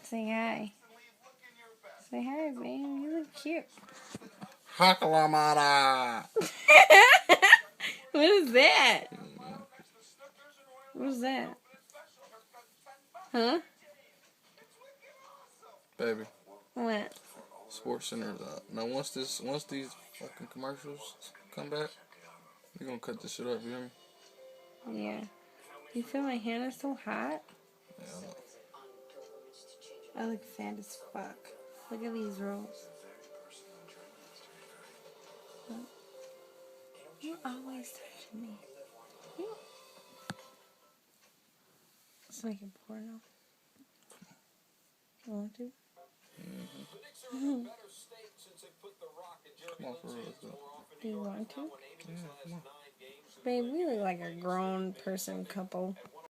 Say hi. Say hi, babe. You look cute. Haklamada. What is that? What is that? Huh? Baby. What? Sports Center's out. Now once these fucking commercials come back, we're gonna cut this shit up, you hear me? Yeah. You feel my hand is so hot? Yeah, I know. I look fat as fuck. Look at these rolls. You always touching me. It's like a porno. You want to? Mm-hmm. Come on, for real, let's go. Do you want to? Yeah, come on. Babe, we look like a grown person couple.